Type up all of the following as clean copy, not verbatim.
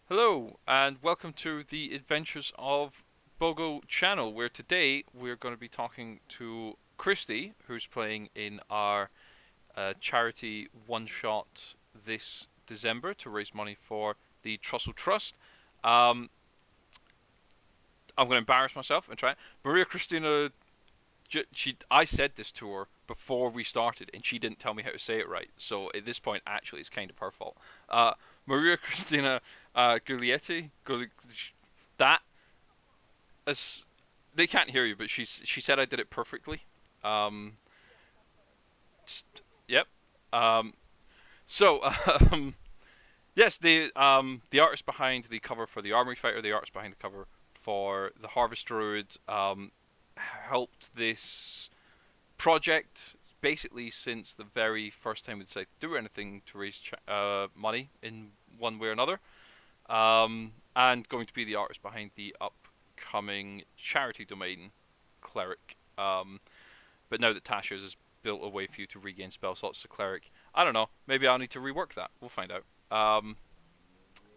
Hello, and welcome to the Adventures of Bogo channel, where today we're going to be talking to Cristy, who's playing in our charity one shot this December to raise money for the Trussell Trust. Um, I'm going to embarrass myself and try it. Maria Christina, I said this to her before we started, and she didn't tell me how to say it right. So at this point, actually, it's kind of her fault. Uh, Maria Christina Guglietti, that as they can't hear you, but she said I did it perfectly. Um, yep. Um, so yes, the artist behind the cover for the Armory Fighter, the artist behind the cover for the Harvest Druid, helped this project basically since the very first time we decided to do anything to raise money in one way or another. And going to be the artist behind the upcoming charity domain, Cleric. But now that Tasha's has built a way for you to regain spell slots to Cleric, I don't know. Maybe I'll need to rework that. We'll find out.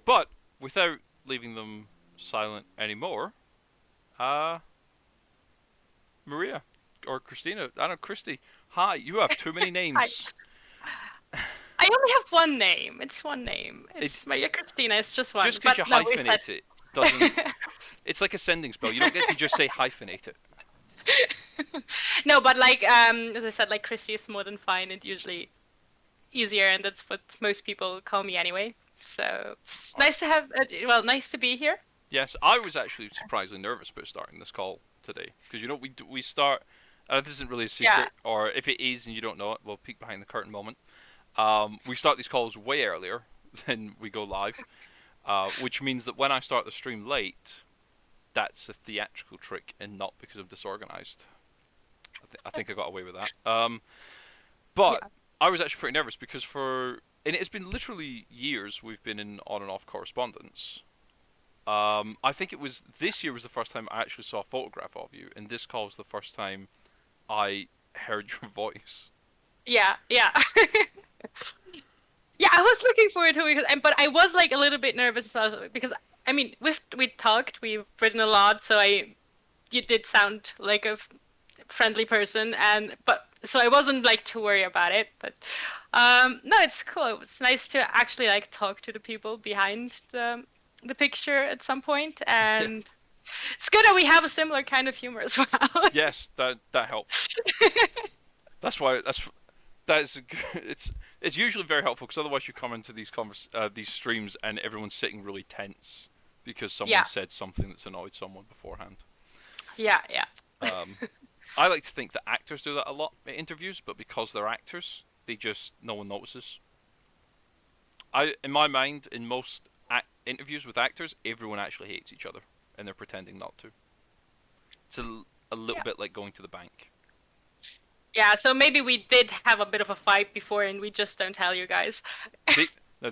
But without leaving them silent anymore, uh, Maria or Christina, I don't know, Cristy. Hi, you have too many I names. I only have one name. It's one name. It It's Maria Christina. It's just one. just because But you no, we said. hyphenate it doesn't. It's like a sending spell. You don't get to just say hyphenate it. No, but like as I said, like Christy is more than fine and usually easier, and that's what most people call me anyway. So it's nice to have. Nice to be here. Yes, I was actually surprisingly nervous about starting this call today because we start. This isn't really a Yeah. secret, or if it is and you don't know it, we'll peek behind the curtain moment. We start these calls way earlier than we go live, which means that when I start the stream late, that's a theatrical trick and not because I'm disorganized. I think I got away with that. But Yeah. I was actually pretty nervous because and it's been literally years we've been in on and off correspondence. I think it was this year was the first time I actually saw a photograph of you, and this call was the first time I heard your voice. Yeah. Yeah. Yeah, I was looking forward to it, but I was like a little bit nervous as well because I mean we talked, we've written a lot, so you did sound like a friendly person, and but so I wasn't like too worried about it. But no, it's cool. It was nice to actually like talk to the people behind the picture at some point, Yeah. and it's good that we have a similar kind of humor as well. Yes, that helps. That's why that's it's usually very helpful because otherwise you come into these streams and everyone's sitting really tense because someone Yeah, said something that's annoyed someone beforehand. yeah, yeah. Um, I like to think that actors do that a lot in interviews, but because they're actors, they just no one notices. In my mind, in most interviews with actors, everyone actually hates each other and they're pretending not to. It's a little Yeah. bit like going to the bank. Yeah, so maybe we did have a bit of a fight before and we just don't tell you guys. They no,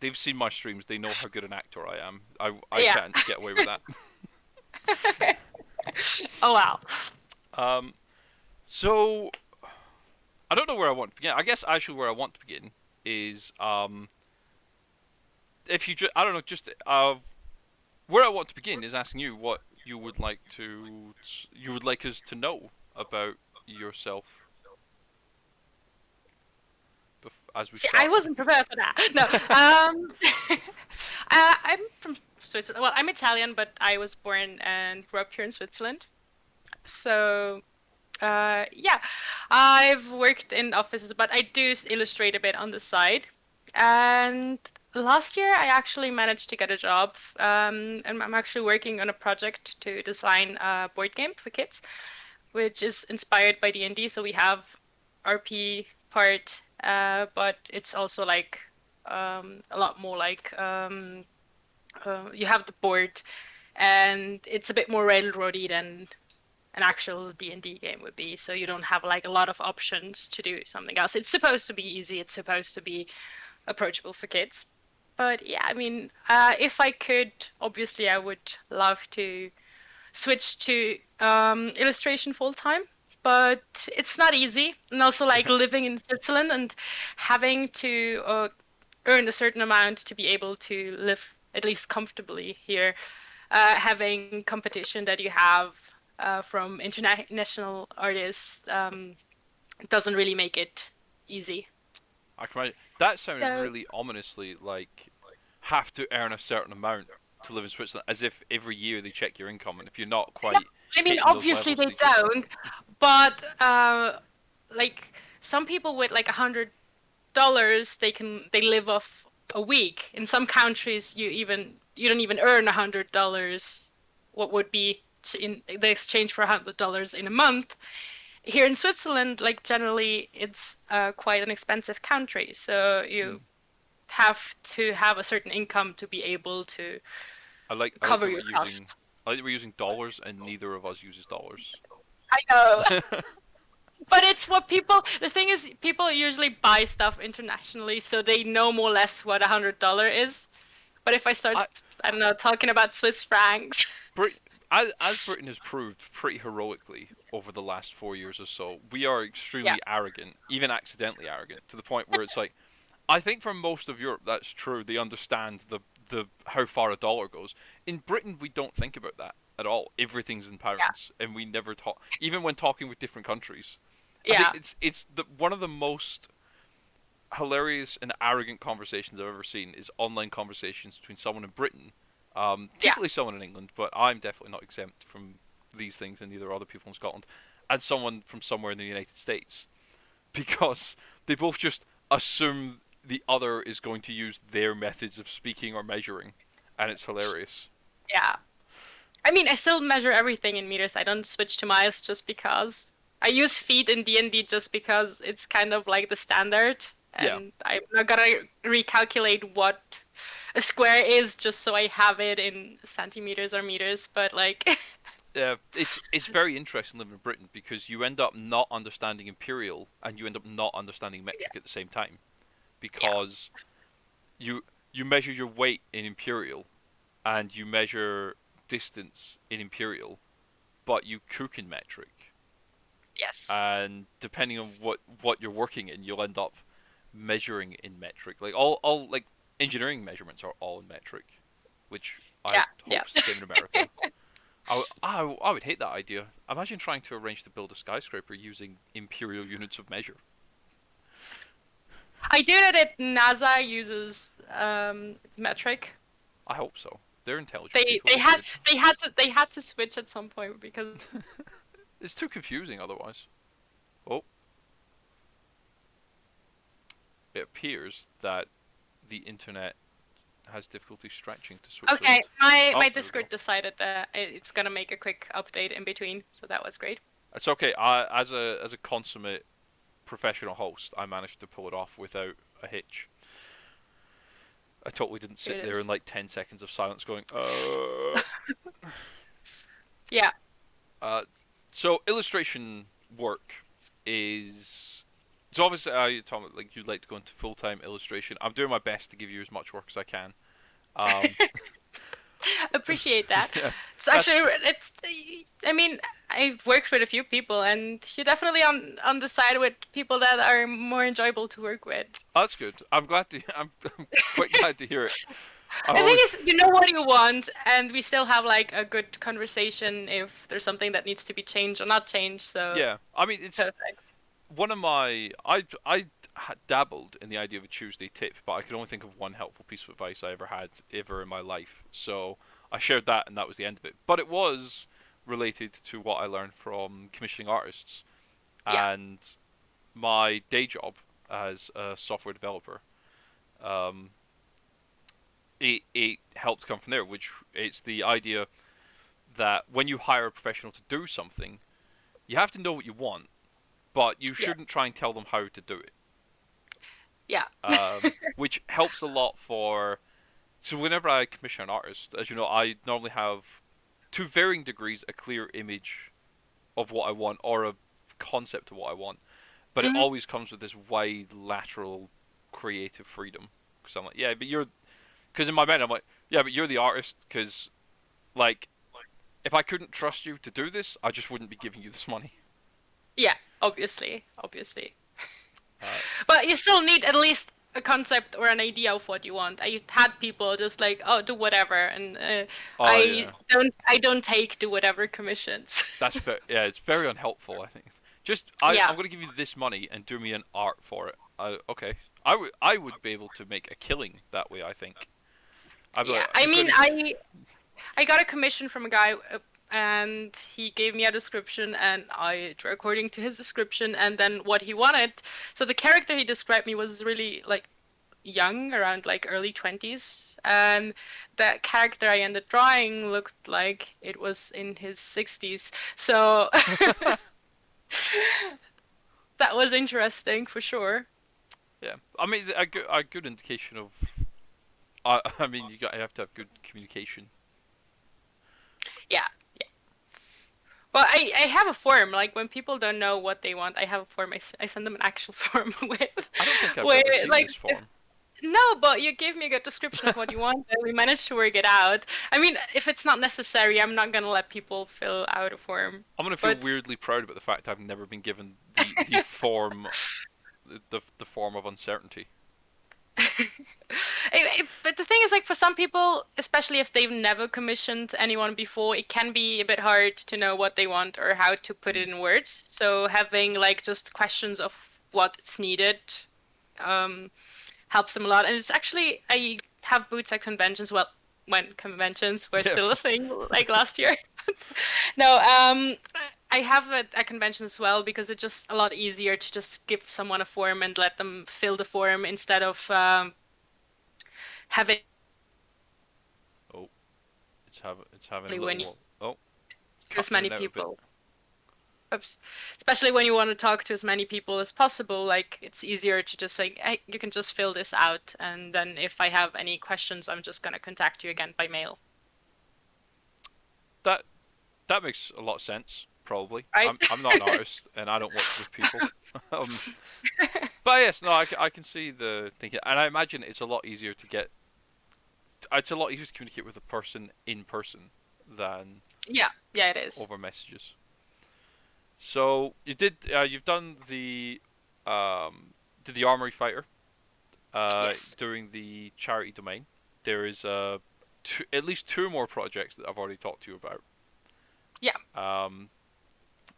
they've seen my streams. They know how good an actor I am. I Yeah. can't get away with that. Oh wow. Um, so I don't know where I want to begin. I guess actually where I want to begin is if you I don't know, just where I want to begin is asking you what you would like us to know about yourself as we See, I start. wasn't prepared for that. No. I'm from Switzerland. Well, I'm Italian, but I was born and grew up here in Switzerland. So, yeah, I've worked in offices, but I do illustrate a bit on the side. And last year, I actually managed to get a job, and I'm actually working on a project to design a board game for kids, which is inspired by D&D. So we have RP part, but it's also like a lot more like you have the board, and it's a bit more railroady than an actual D&D game would be. So you don't have like a lot of options to do something else. It's supposed to be easy. It's supposed to be approachable for kids. But yeah, I mean, if I could, obviously, I would love to switch to illustration full time, but it's not easy. And also, like living in Switzerland and having to earn a certain amount to be able to live at least comfortably here. Having competition that you have from international artists doesn't really make it easy. I can imagine. That sounded So really ominously like have to earn a certain amount to live in Switzerland, as if every year they check your income, and if you're not no, quite I mean, hitting those obviously levels, they they just don't, but like some people with like $100, they live off a week. In some countries, you don't even earn $100. What would be in the exchange for $100 in a month? Here in Switzerland, like generally, it's quite an expensive country, so hmm. you have to have a certain income to be able to I like cover that we're your using costs. I like that we're using dollars, and neither of us uses dollars. I know. But it's what people. The thing is, people usually buy stuff internationally, so they know more or less what $100 is. But if I start, I I don't know, talking about Swiss francs, Brit as Britain has proved pretty heroically over the last 4 years or so, we are yeah, extremely arrogant, even accidentally arrogant, to the point where it's like, I think for most of Europe that's true. They understand the how far a dollar goes. In Britain, we don't think about that at all. Everything's in yeah, pounds, and we never talk. Even when talking with different countries, I think yeah, it's one of the most hilarious and arrogant conversations I've ever seen is online conversations between someone in Britain, yeah, typically someone in England, but I'm definitely not exempt from these things, and neither are other people in Scotland, and someone from somewhere in the United States, because they both just assume the other is going to use their methods of speaking or measuring, and it's hilarious. yeah. I mean, I still measure everything in meters. I don't switch to miles just because. I use feet in D&D just because it's kind of like the standard, Yeah, and I'm not gonna recalculate what a square is just so I have it in centimeters or meters. But like, it's very interesting living in Britain because you end up not understanding imperial and you end up not understanding yeah, metric at the same time yeah, because you you measure your weight in imperial and you measure distance in imperial, but you cook in metric. yes, And depending on what you're working in, you'll end up measuring in metric. Like all like engineering measurements are all in metric, which I yeah, yeah. hope is the same in America. I would hate that idea. Imagine trying to arrange to build a skyscraper using imperial units of measure. I do know that NASA uses metric. I hope so. They're intelligent They people. they They had should. they had to switch at some point because It's too confusing otherwise. Oh, it appears that the internet has difficulty stretching to okay, Switzerland. my Oh, there we go. Discord decided that it's gonna make a quick update in between, so that was great. It's okay. As a consummate professional host, I managed to pull it off without a hitch. I totally didn't Here sit it there in is. like 10 seconds of silence going, Yeah. uh. So illustration work is. So obviously, you told me like you'd like to go into full time illustration. I'm doing my best to give you as much work as I can. Um, Appreciate that. yeah, So that's actually, it's. I mean, I've worked with a few people, and you're definitely on the side with people that are more enjoyable to work with. that's good. I'm glad to. I'm quite glad to hear it. I The thing always is, you know what you want, and we still have like a good conversation if there's something that needs to be changed or not changed. So yeah. I mean, it's perfect. one of my I dabbled in the idea of a Tuesday tip, but I could only think of one helpful piece of advice I ever had ever in my life. So I shared that, and that was the end of it. But it was related to what I learned from commissioning artists Yeah. and my day job as a software developer. Um, it helped come from there, which it's the idea that when you hire a professional to do something, you have to know what you want, but you shouldn't Yes. try and tell them how to do it. Yeah. Which helps a lot for. So whenever I commission an artist, as you know, I normally have, to varying degrees, a clear image of what I want or a concept of what I want, but it Hmm. always comes with this wide lateral creative freedom. Because I'm like, yeah, but you're. Because in my mind, I'm like, yeah, but you're the artist. Because like, if I couldn't trust you to do this, I just wouldn't be giving you this money. Yeah. Obviously. Obviously. Uh, But you still need at least a concept or an idea of what you want. I had people just like, oh, do whatever, and Oh yeah, I don't take do whatever commissions. yeah, it's very unhelpful. I think. Just Yeah, I'm going to give you this money and do me an art for it. Okay, I would be able to make a killing that way. I think. I'd be yeah. like, I you're mean, going to. I got a commission from a guy, and he gave me a description, and I drew according to his description, and then what he wanted. So the character he described me was really like young, around like early 20s, and the character I ended drawing looked like it was in his 60s. So that was interesting for sure. Yeah, I mean a good indication of. I mean you have to have good communication. Yeah. Well, I have a form. Like when people don't know what they want, I have a form. I send them an actual form I don't think I've with ever seen like this form. no, but you gave me a good description of what you want, and we managed to work it out. I mean, if it's not necessary, I'm not gonna let people fill out a form. I'm gonna feel But weirdly proud about the fact I've never been given the form, the form of uncertainty. but the thing is, like, for some people, especially if they've never commissioned anyone before, it can be a bit hard to know what they want or how to put Mm. it in words. So having like just questions of what's needed um, helps them a lot. And it's actually I have boots at conventions. Well, when conventions were Yeah. still a thing, like last year. No, I have it at conventions as well because it's just a lot easier to just give someone a form and let them fill the form instead of having Oh, it's having a when you little. Oh, to as cutting in many and out a bit. people. Oops. Especially when you want to talk to as many people as possible, like it's easier to just say, hey, you can just fill this out, and then if I have any questions, I'm just gonna contact you again by mail. That that makes a lot of sense. Probably. Right? I'm not an artist and I don't work with people. um, but yes, no, I can see the thinking, and I imagine it's a lot easier to get. It's a lot easier to communicate with a person in person than Yeah, yeah, it is. over messages. So you've done did the armory fighter Yes. during the charity domain. There is at least two more projects that I've already talked to you about. Yeah. Um,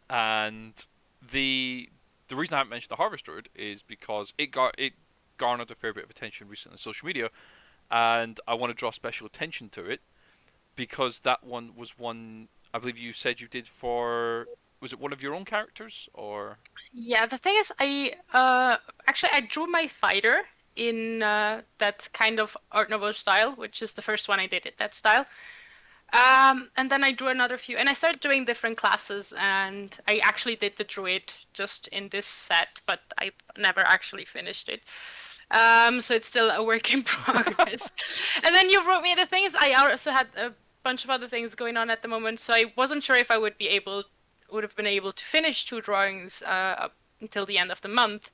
and the reason I haven't mentioned the Harvest Road is because it garnered a fair bit of attention recently on social media, and I want to draw special attention to it because that one was one I believe you said you did for, was it one of your own characters or? Yeah, the thing is, I actually I drew my fighter in that kind of Art Nouveau style, which is the first one I did it that style. And then I drew another few, and I started doing different classes, and I actually did the druid just in this set, but I never actually finished it. So it's still a work in progress. And then you wrote me. The thing is, I also had a bunch of other things going on at the moment, so I wasn't sure if I would have been able to finish two drawings up until the end of the month.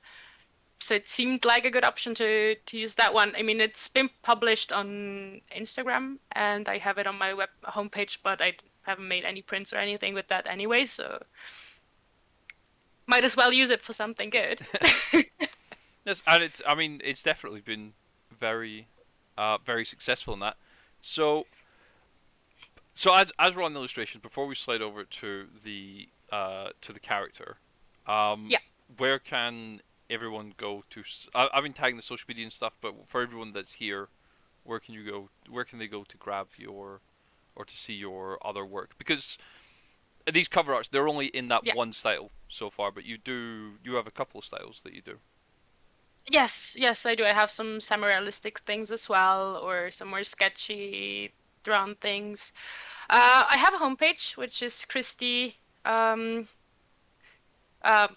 So it seemed like a good option to use that one. I mean, it's been published on Instagram, and I have it on my web homepage, but I haven't made any prints or anything with that anyway, so might as well use it for something good. Yes, and it's, I mean, it's definitely been very, very successful in that. So, as we're on the illustrations, before we slide over to the character, um, Yeah. where can everyone go to? I've been tagging the social media and stuff, but for everyone that's here, where can you go? Where can they go to grab your or to see your other work? Because these cover arts, they're only in that Yeah. one style so far, but you have a couple of styles that you do. Yes, yes, I do. I have some semi-realistic things as well, or some more sketchy drawn things. I have a homepage, which is Cristy um, uh,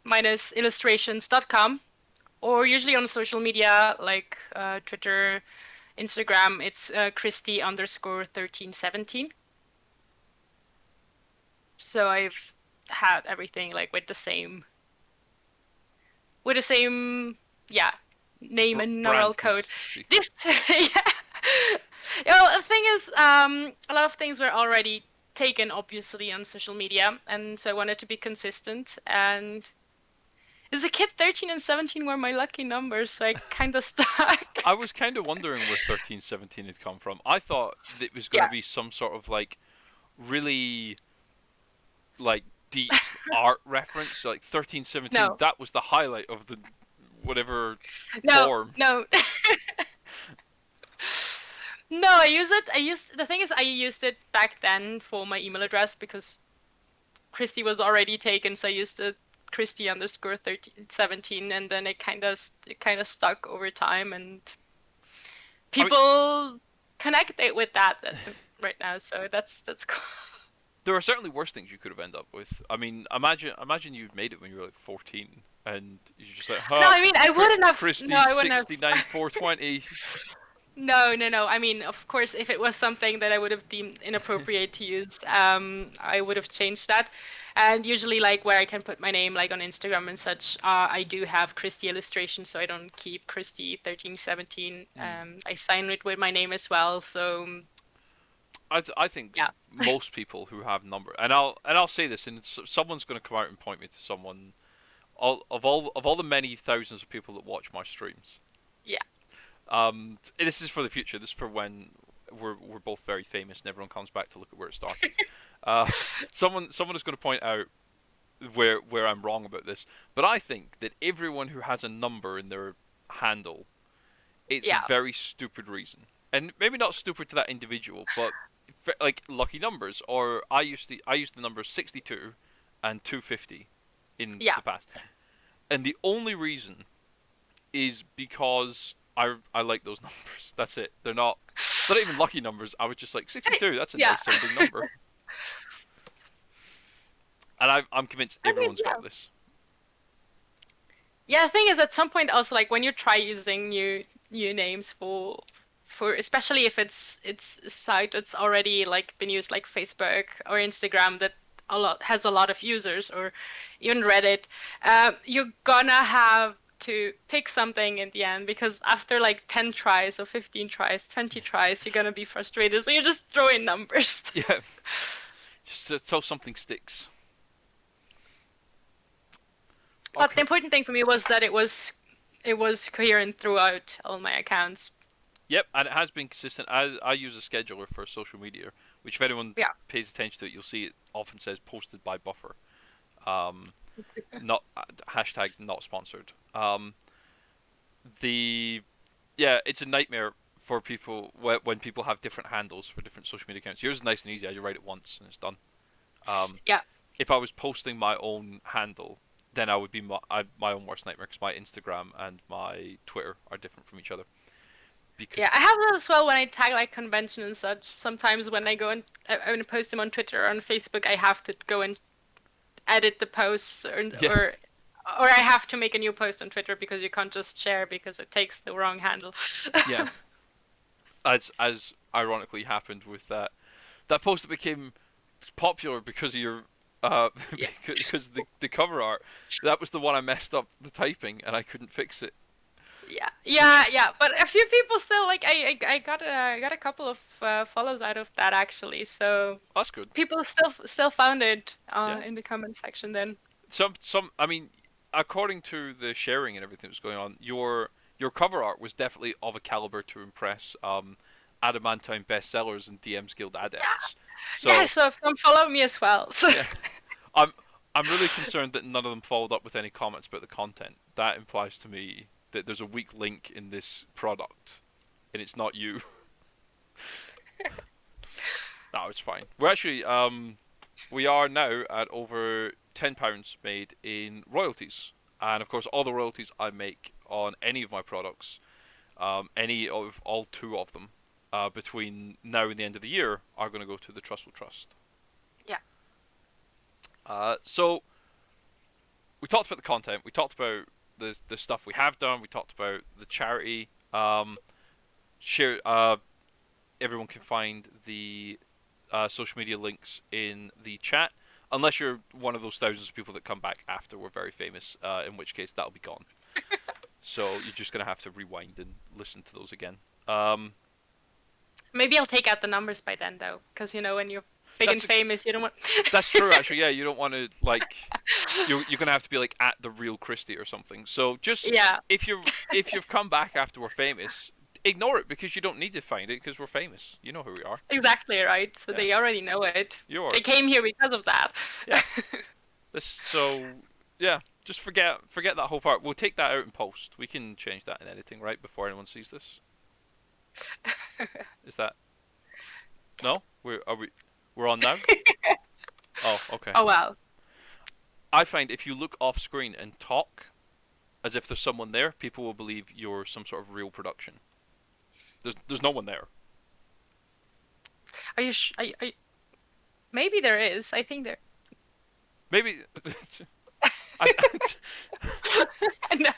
minus illustrations.com, or usually on social media like Twitter, Instagram, it's Cristy underscore 1317. So I've had everything like with the same, yeah, name and URL Brand code. consistency. This, yeah. You know, the thing is, a lot of things were already taken, obviously, on social media, and so I wanted to be consistent. And As a kid, 13 and 17 were my lucky numbers, so I kind of stuck. I was kind of wondering where 1317 had come from. I thought that it was going to Yeah. be some sort of like really like deep art reference, like 1317. No. That was the highlight of the whatever No. form. No. No, I use it. The thing is, I used it back then for my email address because Cristy was already taken, so I used the Cristy underscore 1317, and then it kind of stuck over time, and I mean, people connect it with that right now. So that's cool. there are certainly worse things you could have ended up with. I mean, imagine you made it when you were like 14, and you're just like, No, huh, I mean I wouldn't have. No, Christie I wouldn't have. 69 420. No, no, no. I mean, of course, if it was something that I would have deemed inappropriate to use, I would have changed that. And usually, like where I can put my name, like on Instagram and such, I do have Christy illustration, so I don't keep Christy 1317. I sign it with my name as well. So I think yeah, most people who have number, and I'll say this, and someone's going to come out and point me to someone. All the many thousands of people that watch my streams. yeah, This is for the future. This is for when we're both very famous and everyone comes back to look at where it started. Uh, someone is going to point out where I'm wrong about this, but I think that everyone who has a number in their handle, it's a yeah, very stupid reason, and maybe not stupid to that individual, but like lucky numbers. Or I used the numbers 62 and 250 in yeah. the past, and the only reason is because I like those numbers. That's it. They're not even lucky numbers. I was just like 62. That's a Yeah. nice sounding number, and I'm convinced I mean, everyone's yeah. got this. Yeah, the thing is, at some point, also like when you try using new names for especially if it's a site that's already like been used, like Facebook or Instagram, that has a lot of users, or even Reddit, you're gonna have to pick something in the end, because after like 10 tries or 15 tries, 20 tries, you're gonna be frustrated. So you just throw in numbers. Yeah, just until something sticks. But the Okay. important thing for me was that it was coherent throughout all my accounts. Yep, and it has been consistent. I use a scheduler for social media, which if anyone Yeah. pays attention to it, you'll see it often says posted by Buffer. Um, not hashtag not sponsored. The Yeah, it's a nightmare for people when people have different handles for different social media accounts. Yours is nice and easy. I just write it once and it's done. Um, Yeah. if I was posting my own handle, then I would be my own worst nightmare because my Instagram and my Twitter are different from each other. Because Yeah, I have that as well when I tag like convention and such. Sometimes when I go and I want to post them on Twitter or on Facebook, I have to go and edit the posts, yeah, or I have to make a new post on Twitter because you can't just share because it takes the wrong handle. yeah, as ironically happened with that post that became popular because of your Yeah. because of the cover art. That was the one I messed up the typing and I couldn't fix it. Yeah, yeah, yeah. But a few people still like I got a couple of follows out of that actually. So That's good. people still found it Yeah. in the comment section then. Some. I mean, according to the sharing and everything that was going on, your cover art was definitely of a caliber to impress adamantine bestsellers and DM's Guild adepts. Yeah, So so some follow me as well. So yeah, I'm I'm really concerned that none of them followed up with any comments about the content. That implies to me that there's a weak link in this product, and it's not you. No, it's fine. We are now at over £10 made in royalties, and of course all the royalties I make on any of my products, any of all two of them, between now and the end of the year, are going to go to the Trussell Trust. yeah, So we talked about the content. We talked about the stuff we have done. We talked about the charity. Share. Everyone can find the social media links in the chat, unless you're one of those thousands of people that come back after we're very famous. In which case that'll be gone. So you're just gonna have to rewind and listen to those again. maybe I'll take out the numbers by then though, because when you big and That's famous. You don't want. that's true actually. Yeah, you don't want to like you're gonna have to be like at the real Cristy or something. So just Yeah, if you've come back after we're famous, ignore it because you don't need to find it because we're famous. You know who we are. exactly right. So Yeah, they already know it. you're They came here because of that. yeah. This so yeah. Just forget that whole part. We'll take that out in post. We can change that in editing right before anyone sees this. Is that no? We're on now. Oh, okay. Oh well. I find if you look off screen and talk as if there's someone there, people will believe you're some sort of real production. There's no one there. Are you? Maybe there is. I think there. Maybe. I, No,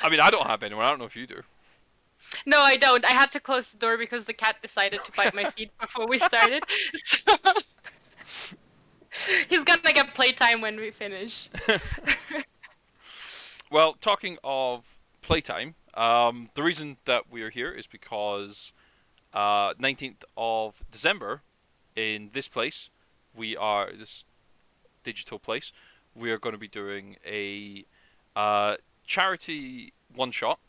I mean, I don't have anyone. I don't know if you do. no, I don't. I had to close the door because the cat decided to bite my feet before we started. So he's gonna get playtime when we finish. Well, talking of playtime, the reason that we are here is because 19th of December in this place, this digital place, we are going to be doing a charity one shot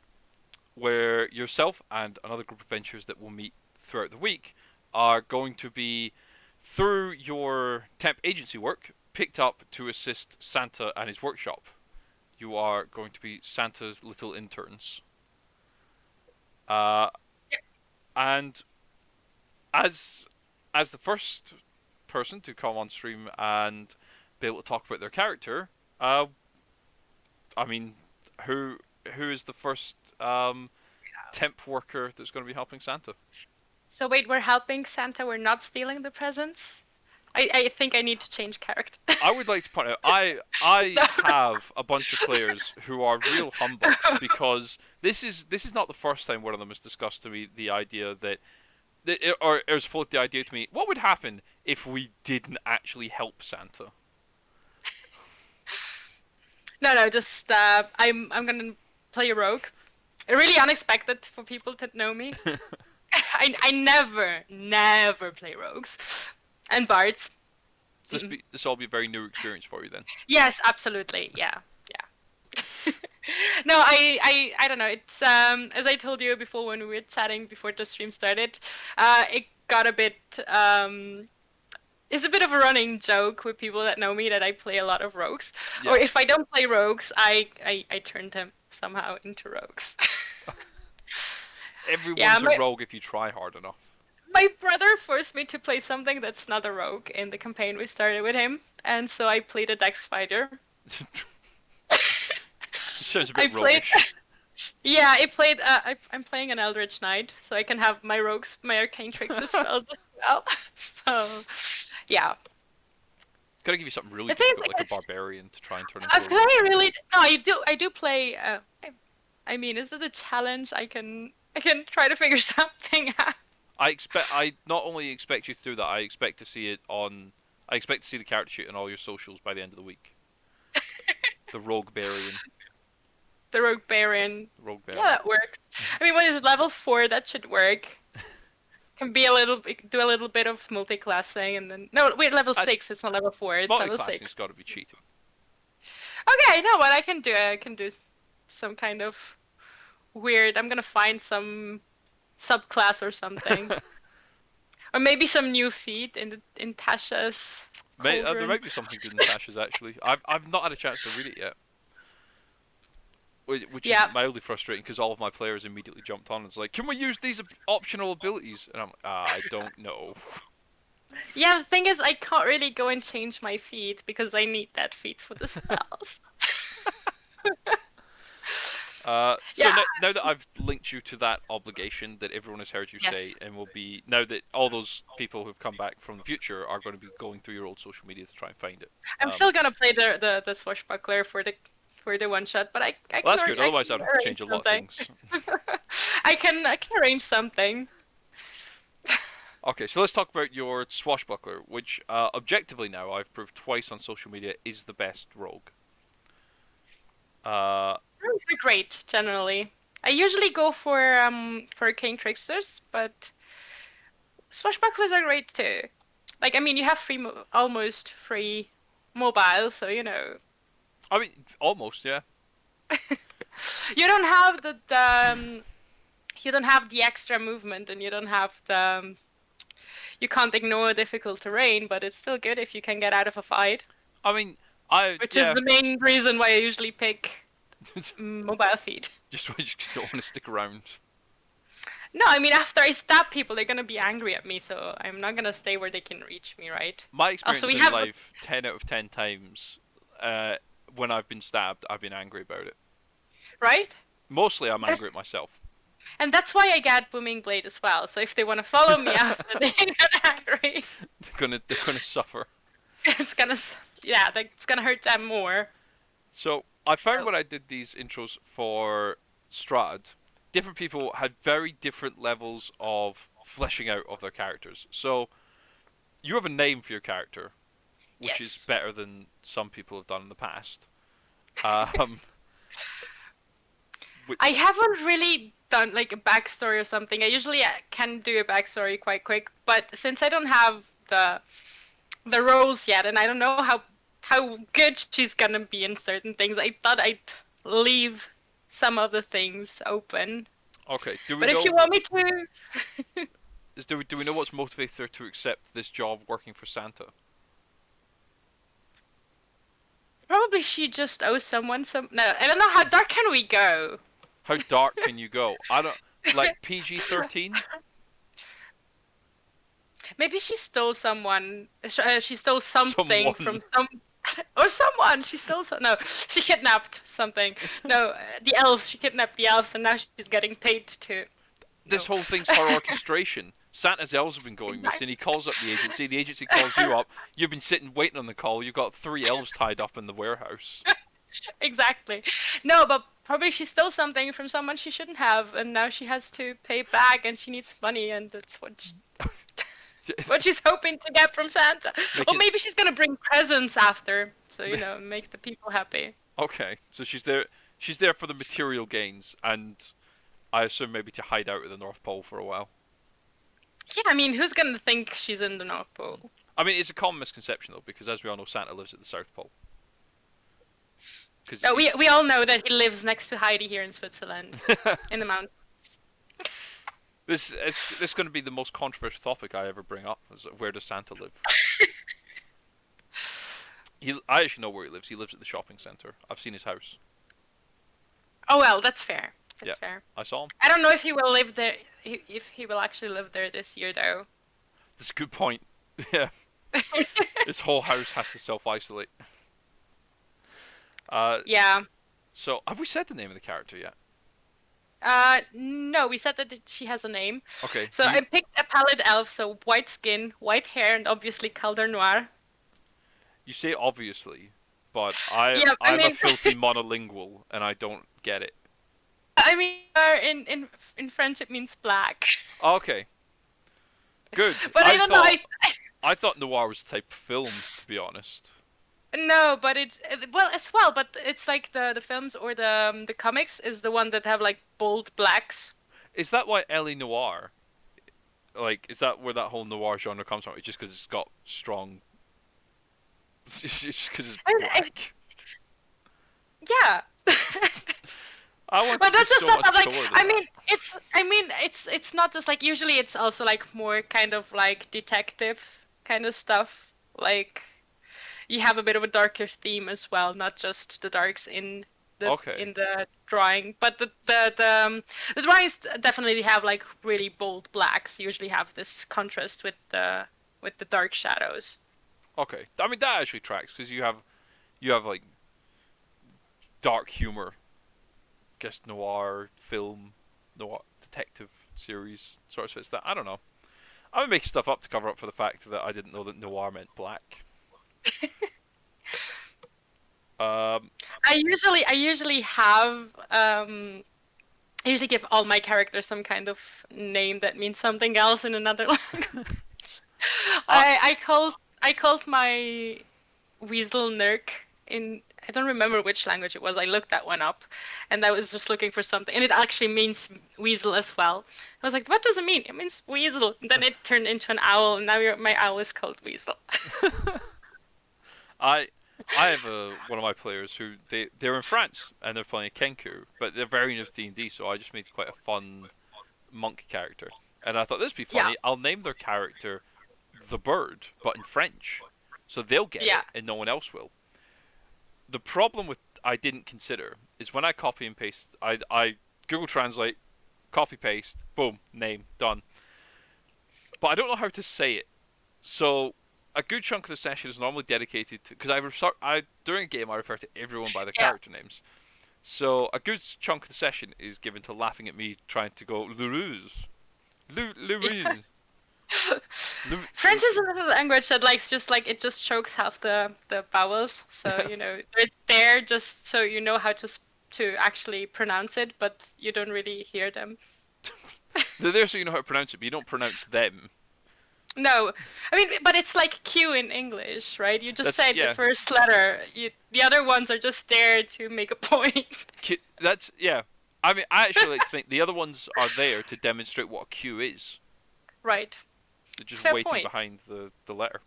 where yourself and another group of adventurers that we'll meet throughout the week are going to be, through your temp agency work, picked up to assist Santa and his workshop. You are going to be Santa's little interns. Uh, and as the first person to come on stream and be able to talk about their character, I mean, who who is the first temp worker that's going to be helping Santa? So wait, we're helping Santa. We're not stealing the presents. I think I need to change character. I would like to point out I have a bunch of players who are real humbugs because this is not the first time one of them has discussed to me the idea or it was floated the idea to me, what would happen if we didn't actually help Santa? No, just I'm gonna play a rogue. Really unexpected for people that know me. I never play rogues and bards. So this will be a very new experience for you then. Yes, absolutely. Yeah, yeah. No, I don't know. It's as I told you before when we were chatting before the stream started, it got a bit it's a bit of a running joke with people that know me that I play a lot of rogues. Yeah. Or if I don't play rogues, I turn them somehow into rogues. Everyone's a rogue if you try hard enough. My brother forced me to play something that's not a rogue in the campaign we started with him, and so I played a Dex fighter. Sounds a bit roguish. Yeah, I'm playing an Eldritch Knight, so I can have my rogues, my arcane trickster spells as well. So, yeah. Gotta give you something really difficult, like a barbarian, to try and turn into. I play really. No, I do play. I mean, is it a challenge? I can try to figure something out. I not only expect you to do that, I expect to see the character sheet on all your socials by the end of the week. The Rogue Barian. The Rogue Baron. Rogue Baron. Yeah, that works. I mean, what is it, level 4? That should work. Can be do a little bit of multi-classing and then no, wait, level 6. It's not level 4. It's level 6. Multi-classing's got to be cheating. Okay, I know what I can do. I can do some kind of weird. I'm gonna find some subclass or something, or maybe some new feat in Tasha's. There might be something good in Tasha's actually. I've not had a chance to read it yet. Which is mildly frustrating because all of my players immediately jumped on and was like, "Can we use these optional abilities?" And I'm like, I don't know. Yeah, the thing is, I can't really go and change my feat because I need that feat for the spells. Now that I've linked you to that obligation that everyone has heard you say, and will be now that all those people who've come back from the future are going to be going through your old social media to try and find it. I'm still gonna play the swashbuckler for the one shot, but I well, that's good. Otherwise, I'd have to change a lot of things. I can arrange something. Okay, so let's talk about your swashbuckler, which objectively now I've proved twice on social media is the best rogue. Rogues are great generally. I usually go for king tricksters, but swashbucklers are great too. Like, I mean, you have almost free mobile, so I mean, almost, yeah. you don't have you don't have the extra movement, and you don't have you can't ignore difficult terrain, but it's still good if you can get out of a fight, I mean, which is yeah. the main reason why I usually pick mobile feed. Just when you just don't want to stick around. No, I mean, after I stab people, they're gonna be angry at me, so I'm not gonna stay where they can reach me, right? My Also, experience we in have, life, 10 out of 10 times, when I've been stabbed, I've been angry about it. right? Mostly I'm That's, angry at myself. and that's why I get Booming Blade as well. So if they want to follow me after they get angry, They're gonna suffer. it's gonna, yeah, it's gonna hurt them more. So I found So, when I did these intros for Strahd, different people had very different levels of fleshing out of their characters. So you have a name for your character, which is yes. better than some people have done in the past. Um, I haven't really done like a backstory or something. I usually can do a backstory quite quick, but since I don't have the roles yet, and I don't know how good she's gonna be in certain things, I thought I'd leave some of the things open. okay. Do we But if you know? want me to, Do we know what's motivated her to accept this job working for Santa? probably she just owes someone some. No, I don't know how dark can we go. How dark can you go? I don't like PG-13. Maybe she stole someone. She stole something from Someone. some. Or someone. She stole some. No, she kidnapped something. No, the elves. She kidnapped the elves, and now she's getting paid to. This No. whole thing's her orchestration. Santa's elves have been going missing. He calls up the agency. The agency calls you up. You've been sitting waiting on the call. You've got 3 elves tied up in the warehouse. Exactly. No, but probably she stole something from someone she shouldn't have, and now she has to pay back, and she needs money, and that's what she's hoping to get from Santa. Make Or it maybe she's gonna bring presents after, so make the people happy. okay. So she's there. She's there for the material gains, and I assume maybe to hide out at the North Pole for a while. Yeah, I mean, who's gonna think she's in the North Pole? I mean, it's a common misconception though, because as we all know, Santa lives at the South Pole. Because No, we all know that he lives next to Heidi here in Switzerland, in the mountains. this going to be the most controversial topic I ever bring up. Is where does Santa live? I actually know where he lives. He lives at the shopping center. I've seen his house. Oh well, that's fair. That's Yeah, fair. I saw him. I don't know if he will live there. If he will actually live there this year, though. That's a good point. Yeah, his whole house has to self-isolate. Yeah. So have we said the name of the character yet? No, we said that she has a name. Okay. So I picked a pallid elf, so white skin, white hair, and obviously color noir. You say obviously, but Yeah, I'm a filthy monolingual and I don't get it. I mean, in French it means black. Okay. Good. But I don't know. I thought Noire was the type of film, to be honest. No, but it's well as well. But it's like the films or the comics is the one that have like bold blacks. Is that why Ellie Noire? Like, is that where that whole noir genre comes from? It's just because it's got strong. It's just because it's I mean, black. Yeah. I want But to that's be just so not much like cooler than I that. mean it's not just like usually it's also like more kind of like detective kind of stuff. Like you have a bit of a darker theme as well, not just the darks Okay. in the drawing, but the drawings definitely have like really bold blacks. Usually have this contrast with the dark shadows. Okay. I mean that actually tracks because you have like dark humor, guess noir film, noir detective series sort of fits that. I don't know. I'm making stuff up to cover up for the fact that I didn't know that noir meant black. Um, I usually have I usually give all my characters some kind of name that means something else in another language. I, I called my weasel Nurk in I don't remember which language it was. I looked that one up, and I was just looking for something, and it actually means weasel as well. I was like, what does it mean? It means weasel. And then it turned into an owl, and now my owl is called Weasel. I I have one of my players who they're in France and they're playing Kenku, but they're very new to D&D, so I just made quite a fun monk character. And I thought this would be Yeah, funny. I'll name their character the bird, but in French, so they'll get yeah, it and no one else will. The problem with I didn't consider is when I copy and paste, I Google Translate, copy paste, boom, name done. But I don't know how to say it. So a good chunk of the session is normally dedicated to because I during a game I refer to everyone by their yeah. character names. So a good chunk of the session is given to laughing at me trying to go Louise, Yeah. Louise, French is a language that likes just like it just chokes half the vowels, so it's there just so you know how to actually pronounce it, but you don't really hear them. They're there so you know how to pronounce it, but you don't pronounce them. No, I mean, but it's like Q in English, right? You just That's say the yeah. first letter. The other ones are just there to make a point. That's yeah. I mean, I actually like to think the other ones are there to demonstrate what a Q is. Right. They're just Fair waiting point. behind the letter.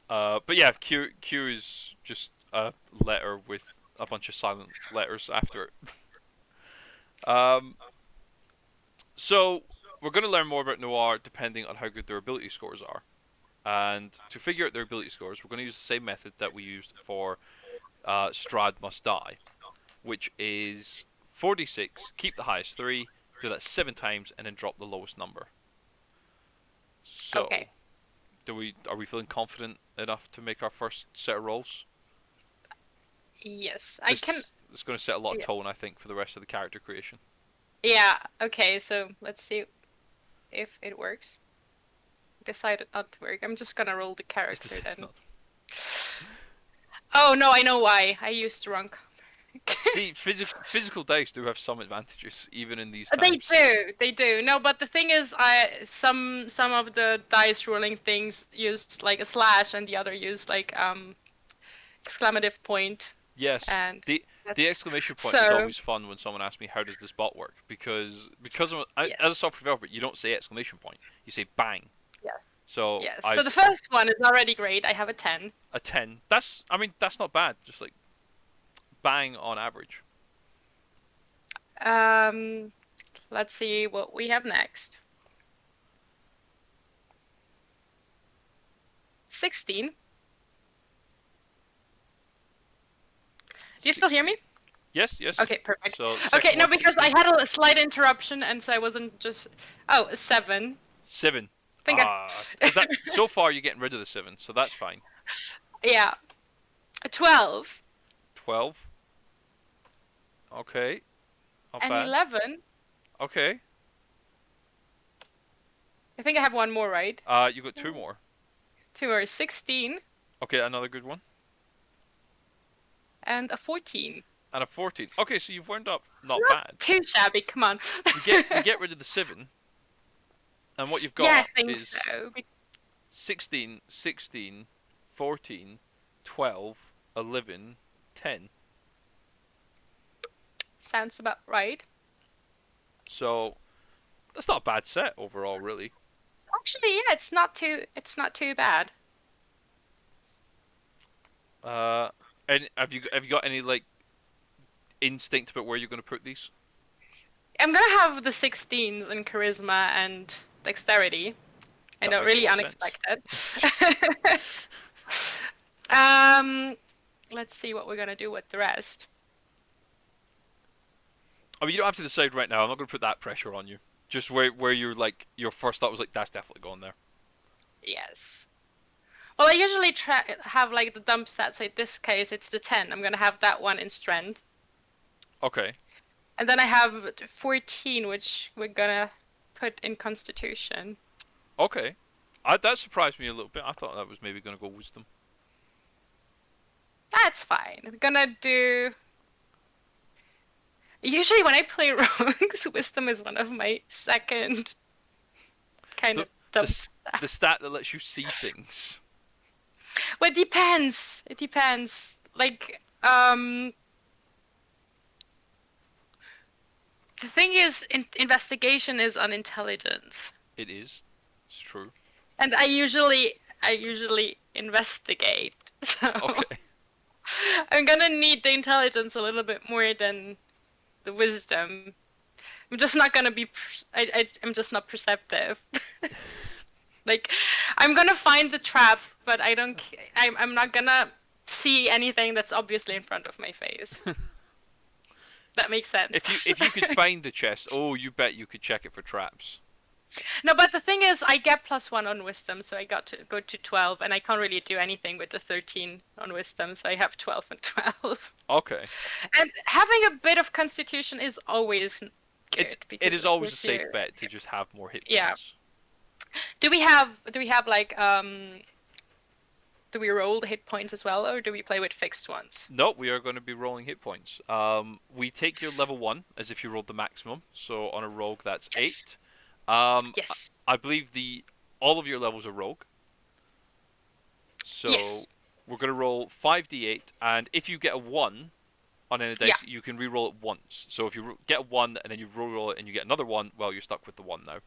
But yeah, Q is just a letter with a bunch of silent letters after it. Um, so we're going to learn more about Noire depending on how good their ability scores are. And to figure out their ability scores, we're going to use the same method that we used for Strahd Must Die, which is 4d6, keep the highest 3, do that 7 times, and then drop the lowest number. So, Okay. are we feeling confident enough to make our first set of rolls? Yes, I can. This is going to set a lot of Yeah. tone, I think, for the rest of the character creation. Yeah. Okay. So let's see if it works. Decided not to work. I'm just gonna roll the It's character just then. not. Oh no, I know why. I used the wrong. See, physical dice do have some advantages, even in these They times. do, they do. No, but the thing is, some of the dice rolling things used like a slash, and the other used like exclamative point, Yes, and the that's exclamation point is so. always fun when someone asks me how does this bot work because as a Yes, software developer you don't say exclamation point, you say bang. yes, So yes. I So the first one is already great. I have a 10. a 10. I mean that's not bad. Just like bang on average. Um, let's see what we have next. 16. Do you still hear 16. me? Yes, yes. Okay, perfect. So Okay, second no, one because I 16. had a slight interruption, and so I wasn't just. Oh, a 7. 7. I think That so far you're getting rid of the 7, so that's fine. yeah, a 12 12. Okay. Not and bad. 11. Okay. I think I have one more, right? You got 2 more. 2 or 16 Okay, another good one. and a 14. And a 14. Okay, so you've wound up not Not bad. too shabby, come on. You get rid of the 7, and what you've Yeah, got I think is so. 16, 16, 14, 12, 11, 10. Sounds about right. So that's not a bad set overall, really. Actually, yeah, it's not too bad. Uh, and have you got any like instinct about where you're going to put these? I'm gonna have the 16s in charisma and dexterity. I That know, makes a really lot of sense. unexpected. um, let's see what we're gonna do with the rest. I mean, you don't have to decide right now. I'm not going to put that pressure on you. Just where you're like your first thought was like that's definitely going there. Yes. Well, I usually have like the dump stats. So in this case, it's the 10. I'm gonna have that one in strength, Okay. and then I have 14, which we're gonna put in constitution. Okay. That surprised me a little bit. I thought that was maybe going to go wisdom. That's fine. We're gonna do. Usually, when I play rogues, wisdom is one of my second kind The of dump the stats. the stat that lets you see things. Well, it depends. It depends. Like, the thing is, investigation is on intelligence, It is. It's true. and I usually investigate. So Okay. I'm gonna need the intelligence a little bit more than the wisdom. I'm just not gonna be. I'm just not perceptive. Like, I'm gonna find the trap, but I don't. I'm not gonna see anything that's obviously in front of my face. That makes sense. If you could find the chest, oh, you bet you could check it for traps. No, but the thing is, I get +1 on wisdom, so I got to go to 12, and I can't really do anything with the 13 on wisdom, so I have 12 and 12. Okay. And having a bit of constitution is always It good it because is it always a gives safe you. bet to just have more hit Yeah. points. Do we have like do we roll the hit points as well, or do we play with fixed ones? No, we are going to be rolling hit points. We take your level 1 as if you rolled the maximum. So on a rogue, that's Yes. 8. Um, Yes. I believe all of your levels are rogue. So Yes. we're going to roll 5d8, and if you get a 1 on any dice, Yeah. you can re-roll it once. So if you get a 1 and then you re-roll it and you get another 1, well, you're stuck with the 1 now.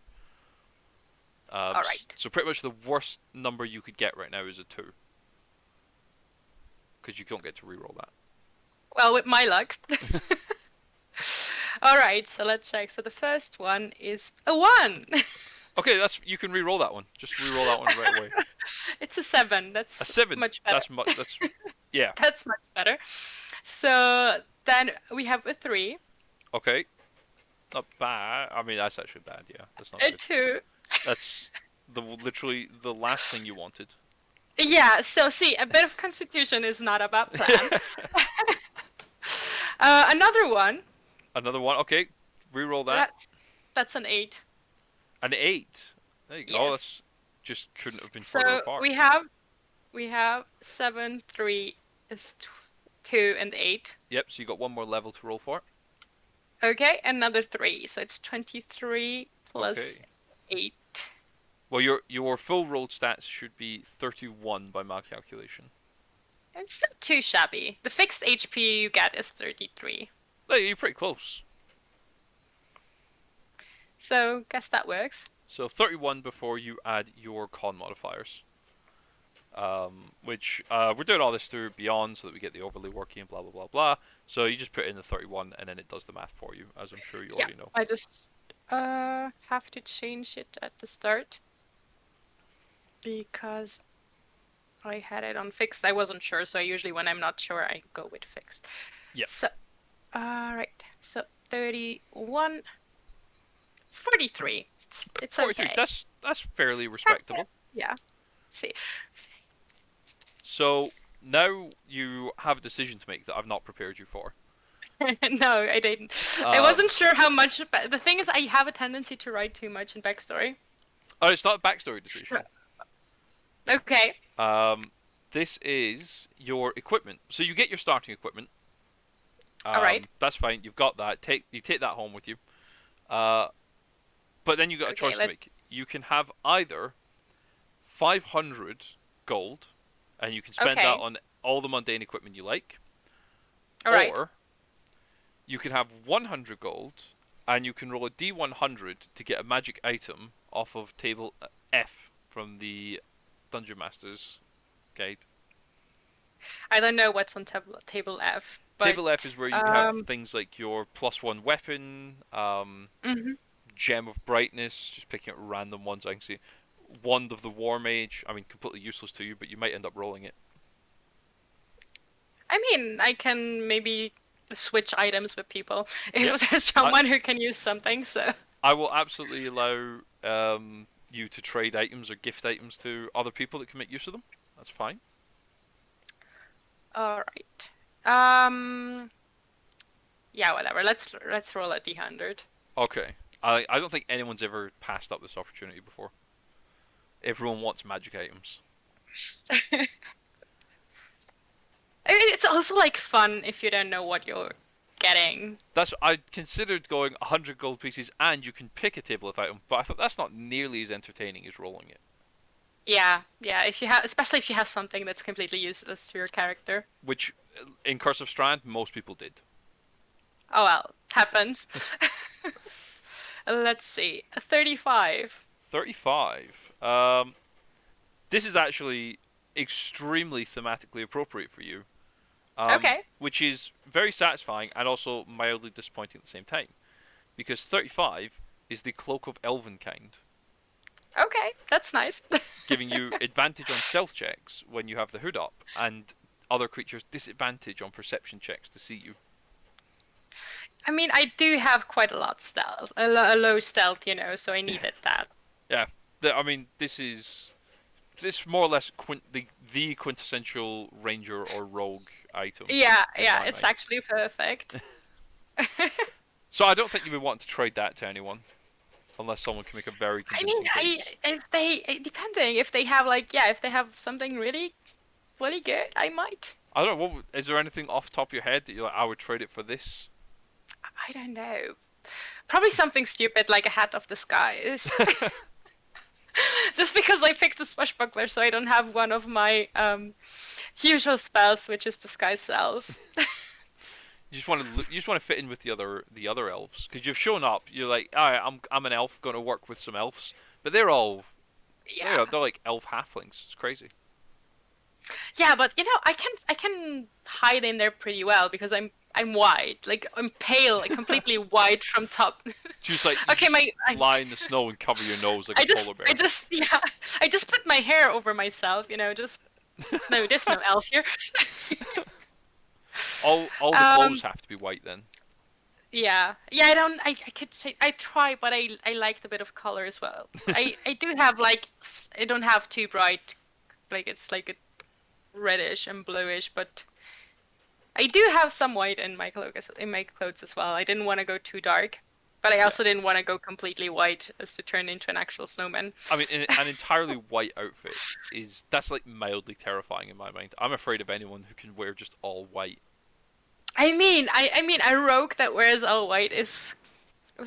All right. So pretty much the worst number you could get right now is a 2. Because you don't get to re-roll that. Well, with my luck. All right, so let's check. So the first one is a 1. Okay, you can re-roll that one. Just re-roll that one right away. It's a 7. That's A 7. much better. That's yeah. That's much better. So then we have a 3, Okay. Not bad. I mean, that's actually bad. Yeah, that's not a good. 2. That's literally the last thing you wanted. Yeah, so see, a bit of constitution is not a bad plan. Another one. Another one. Okay, re-roll that. That's an 8. An 8. There you go. Yes. That's just couldn't have been further So apart. we have 7, 3 is 2, and 8. Yep. So you got one more level to roll for. Okay, another 3. So it's 23 plus Okay. 8. Well, your full rolled stats should be 31 by my calculation. It's not too shabby. The fixed HP you get is 33. Hey, you're pretty close. So guess that works. So 31 before you add your con modifiers. Which we're doing all this through Beyond so that we get the overlay working and blah blah blah blah. So you just put in the 31 and then it does the math for you, as I'm sure you already know. I just have to change it at the start because I had it on fixed. I wasn't sure, so usually when I'm not sure, I go with fixed. Yeah. So, right. So 31. It's 43. It's 43. okay. That's fairly respectable. Yeah. See. So now you have a decision to make that I've not prepared you for. No, I didn't. I wasn't sure how much. But the thing is, I have a tendency to write too much in backstory. Oh, it's not a backstory decision. Okay. This is your equipment. So you get your starting equipment. All right. That's fine. You've got that. You take that home with you. But then you got a choice to make. You can have either 500 gold, and you can spend that on all the mundane equipment you like. All right. Or you can have 100 gold, and you can roll a D100 to get a magic item off of table F from the Dungeon Master's Guide. I don't know what's on table F. But, table F is where you have things like your +1 weapon, Gem of Brightness, just picking up random ones I can see. Wand of the War Mage, I mean, completely useless to you, but you might end up rolling it. I mean, I can maybe switch items with people if Yeah. there's someone who can use something. So I will absolutely allow you to trade items or gift items to other people that can make use of them. That's fine. all right. Yeah, whatever. Let's roll a D100. Okay. I don't think anyone's ever passed up this opportunity before. Everyone wants magic items. I mean, it's also like fun if you don't know what you're getting. I considered going 100 gold pieces and you can pick a table of item, but I thought that's not nearly as entertaining as rolling it. Yeah. If you have, especially if you have something that's completely useless to your character. Which, in Curse of Strahd, most people did. Oh well, happens. Let's see, 35. 35. This is actually extremely thematically appropriate for you, Okay. which is very satisfying and also mildly disappointing at the same time, because 35 is the Cloak of Elvenkind, Okay, that's nice. giving you advantage on stealth checks when you have the hood up, and other creatures disadvantage on perception checks to see you. I mean, I do have quite a lot stealth, a low stealth, so I needed that. Yeah, I mean, this more or less the quintessential ranger or rogue item Yeah, in yeah, my it's mind. actually perfect. So I don't think you would want to trade that to anyone, unless someone can make a very I mean, convincing case. depending if they have like, yeah, if they have something really, really good, I might. I don't know. Is there anything off the top of your head that you're like, I would trade it for this? I don't know. Probably something stupid like a hat of disguise. Just because I picked a swashbuckler, so I don't have one of my usual spells, which is disguise self. You just want to fit in with the other elves because you've shown up. You're like, all right, I'm an elf, going to work with some elves, but they're all Yeah. they're like elf halflings. It's crazy. Yeah, but I can hide in there pretty well because I'm white. Like I'm pale, like completely white from top. Just like you Okay, just lie in the snow and cover your nose like I a just polar bear. I just yeah, I just put my hair over myself, just no, there's no elf here. All the um clothes have to be white then. yeah, I could say I try, but I liked a bit of color as well. I do have like I don't have too bright, like it's like a reddish and bluish, but I do have some white in my clothes as well. I didn't want to go too dark, but I Yeah. also didn't want to go completely white as to turn into an actual snowman. I mean, an entirely white outfit that's like mildly terrifying in my mind. I'm afraid of anyone who can wear just all white. I mean, a rogue that wears all white is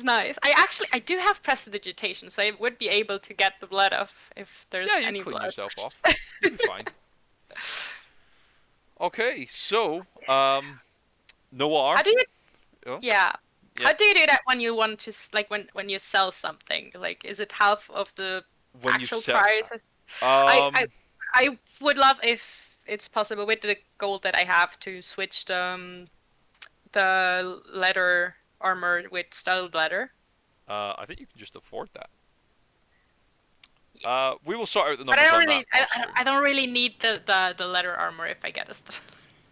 nice. I do have prestidigitation, so I would be able to get the blood off if Yeah, there's you any clean blood. yourself off. You'll be fine. Okay, so How Noir. do you? Oh, Yeah. yeah. How do you do that when you want to like when you sell something? Like, is it half of the When you actual sell, price? I I um, I would love if it's possible with the gold that I have to switch the leather armor with styled leather. I think you can just afford that. We will sort out the But I numbers don't on that really pass through. I don't really need the leather armor if I get it.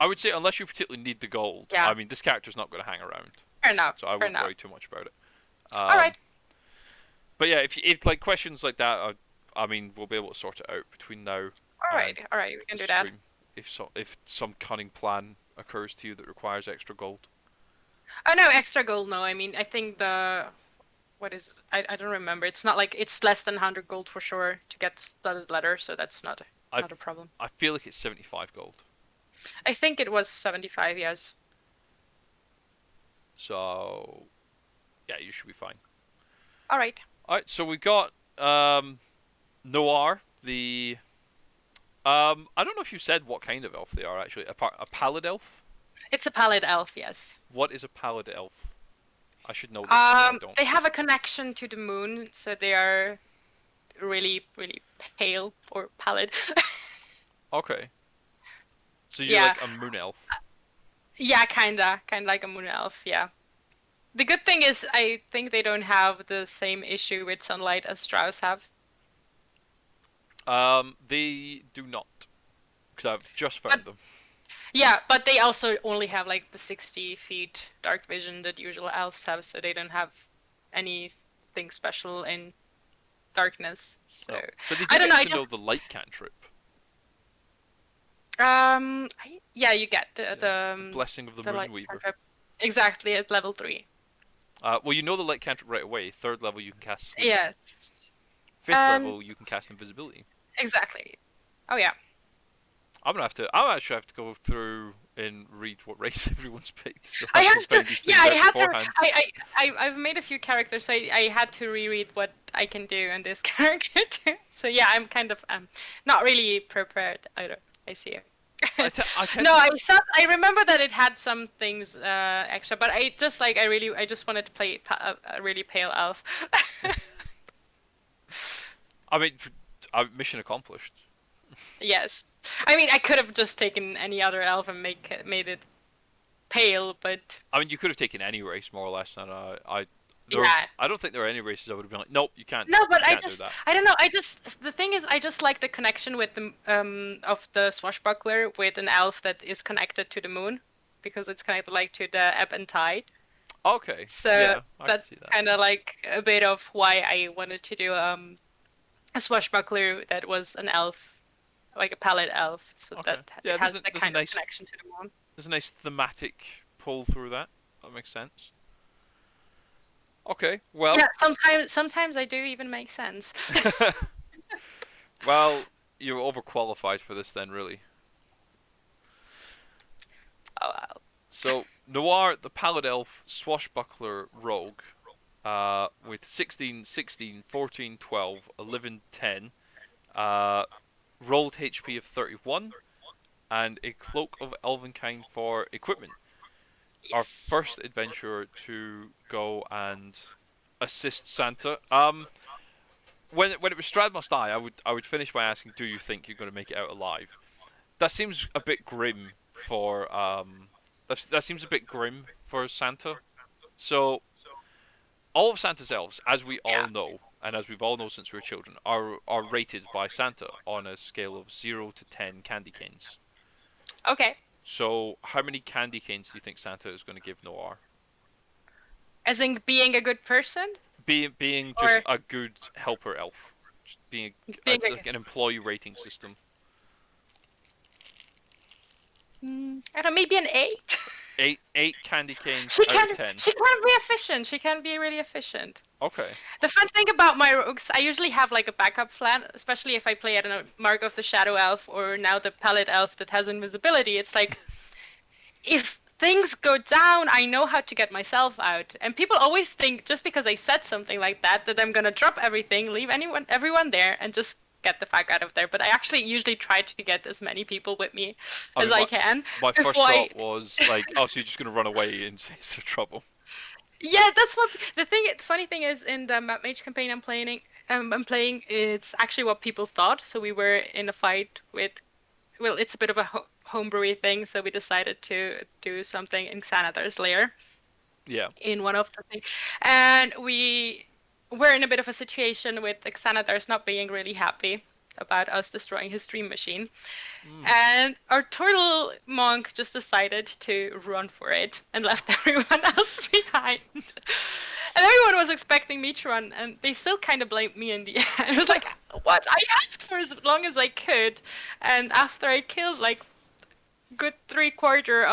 I would say unless you particularly need the gold. Yeah, I mean, this character's not going to hang around, fair enough. so I Fair wouldn't enough. worry too much about it. All Um, right. but yeah, if like questions like that, I mean, we'll be able to sort it out between now All right. and All right. We the can do that. stream. If some cunning plan occurs to you that requires extra gold. Oh no, extra gold. No, I mean I think the what is I don't remember. It's not like it's less than 100 gold for sure to get studded leather, so that's I not a problem. I feel like it's 75 gold. I think it was 75. Yes. So yeah, you should be fine. All right. All right, so we got Noir, the I don't know if you said what kind of elf they are actually. A pallid elf. It's a pallid elf. Yes. What is a pallid elf? I should know this, but I don't. They have a connection to the moon, so they are really, really pale or pallid. Okay. So you're Yeah, like a moon elf. yeah, kinda like a moon elf. Yeah. The good thing is, I think they don't have the same issue with sunlight as Strauss have. They do not, because I've just But found them. yeah, but they also only have like the 60 feet dark vision that usual elves have, so they don't have anything special in darkness. So Oh. But they I do don't know. get to know the light cantrip. Yeah, you get the Yeah. the, The um, blessing of the the light Moonweaver. cantrip exactly at level 3. Well, you know the light cantrip right away. Third level, you can cast sleep. Yes, Fifth and level, you can cast invisibility. exactly. Oh yeah. I'll actually have to go through and read what race everyone's picked, so I I can have to, find these yeah, things I out have to. beforehand. I've made a few characters, so I had to reread what I can do in this character too. So yeah, I'm kind of not really prepared either. I see. I tend No, to. I remember that it had some things extra, but I just wanted to play a really pale elf. I mean, mission accomplished. Yes, I mean I could have just taken any other elf and made it pale, but I mean, you could have taken any race more or less, and yeah. I don't think there are any races I would have been like, nope, No, but you can't do that. I don't know. The thing is, I just like the connection with the of the swashbuckler with an elf that is connected to the moon, because it's connected like to the ebb and tide. Okay, So yeah, I can that's see that. kind of like a bit of why I wanted to do a swashbuckler that was an elf, like a palette elf, so Okay, that it yeah, has that kind of connection to the moon. there's a nice thematic pull through that. That makes sense. Okay, well, Yeah, sometimes I do even make sense. well, you're overqualified for this then, really. Oh well. So, Noire, the Pallid Elf, Swashbuckler Rogue, with 16, 16, 14, 12, 11, 10, rolled HP of 31, and a Cloak of Elvenkind for equipment. Our Yes. first adventurer to go and assist Santa. When it was Strad Must Die, I would finish by asking, do you think you're going to make it out alive? That seems a bit grim for that seems a bit grim for Santa. So all of Santa's elves, as we Yeah. all know, and as we've all known since we were children, are rated by Santa on a scale of 0 to 10 candy canes. Okay. So how many candy canes do you think Santa is going to give Noir? As in being a good person, Being just or a good helper elf, just being being it's like an employee rating system. I don't know, maybe an 8. Eight candy canes She out can of 10. she can be efficient. She can be really efficient. Okay. The fun thing about my rogues, I usually have like a backup plan, especially if I play at a Mark of the Shadow Elf or now the Palette Elf that has invisibility. It's like if things go down, I know how to get myself out. And people always think just because I said something like that that I'm gonna drop everything, leave everyone there, and just get the fuck out of there. But I actually usually try to get as many people with me I as mean, I can my first before I. thought was like, oh, so you're just gonna run away in case of trouble. Yeah, that's what the thing. The funny thing is, in the Map Mage campaign I'm playing, it's actually what people thought. So we were in a fight with. Well, it's a bit of a homebrewy thing, so we decided to do something in Xanathar's lair Yeah. in one of the things, and we were in a bit of a situation with Xanathar's not being really happy about us destroying his dream machine. Mm. And our turtle monk just decided to run for it and left everyone else behind. And everyone was expecting me to run, and they still kind of blamed me in the end. It was like, what? I asked for as long as I could, and after I killed like good 3/4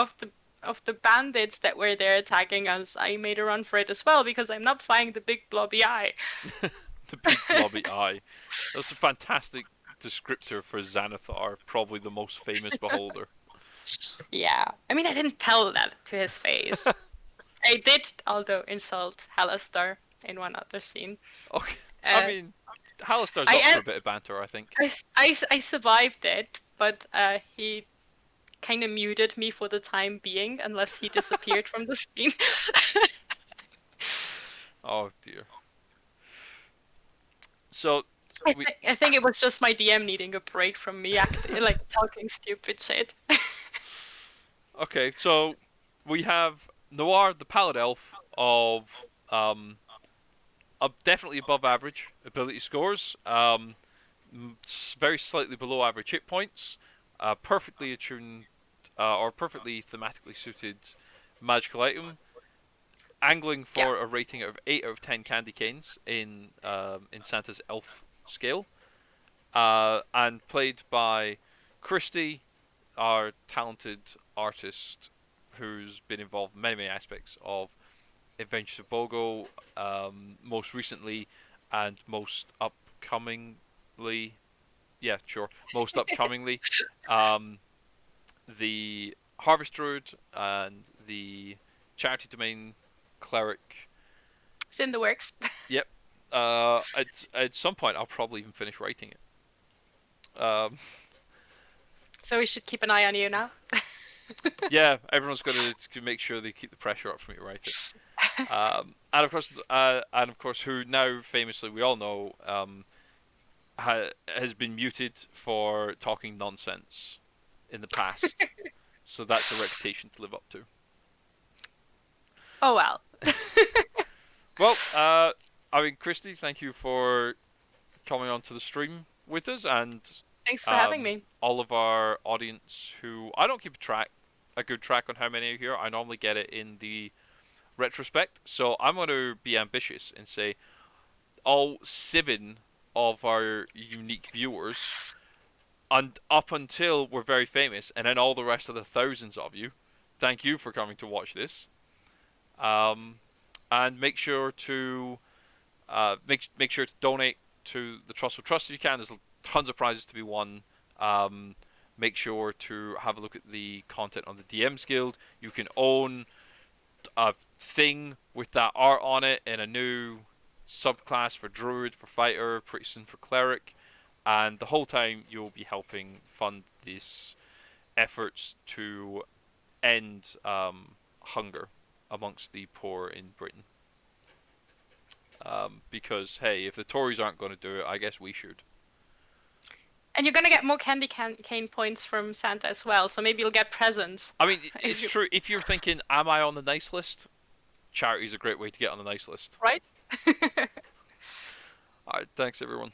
of the bandits that were there attacking us, I made a run for it as well because I'm not fighting the big blobby eye. The big blobby eye. That's a fantastic descriptor for Xanathar, probably the most famous beholder. Yeah, I mean I didn't tell that to his face. I did, although insult Halastar in one other scene. Okay. I Uh, mean, Halistar's I up for am a bit of banter, I think. I survived it, but he kind of muted me for the time being unless he disappeared from the scene. Oh dear. So we I think it was just my DM needing a break from me like talking stupid shit. okay. So we have Noir, the Pallid Elf of definitely above average ability scores. Very slightly below average hit points. Perfectly attuned or perfectly thematically suited magical item. Angling Yeah. for a rating of 8 out of 10 candy canes in Santa's elf scale. And played by Cristy, our talented artist who's been involved in many aspects of Adventures of Bogo, most recently and most upcomingly, yeah, sure, most upcomingly, um, the Harvest Druid and the charity domain cleric. It's in the works. Yep. At some point, I'll probably even finish writing it. So we should keep an eye on you now. Yeah, everyone's got to make sure they keep the pressure up for me to write it. And of course, who now famously we all know has been muted for talking nonsense in the past. So that's a reputation to live up to. Oh well. Well, I mean, Cristy, thank you for coming onto the stream with us, and Thanks for having me. all of our audience who I don't keep a good track on how many are here. I normally get it in the retrospect, so I'm going to be ambitious and say all 7 of our unique viewers, and up until we're very famous, and then all the rest of the thousands of you, thank you for coming to watch this. Um, and make sure to make sure to donate to the Trussell Trust if you can. There's tons of prizes to be won. Make sure to have a look at the content on the DMs Guild. You can own a thing with that art on it in a new subclass for Druid, for Fighter, pretty soon for Cleric, and the whole time you'll be helping fund these efforts to end hunger amongst the poor in Britain. Because hey, if the Tories aren't going to do it, I guess we should. And you're gonna get more cane points from Santa as well, so maybe you'll get presents. I mean, it's true. If you're thinking, am I on the nice list? Charity is a great way to get on the nice list. Right? Alright, thanks everyone.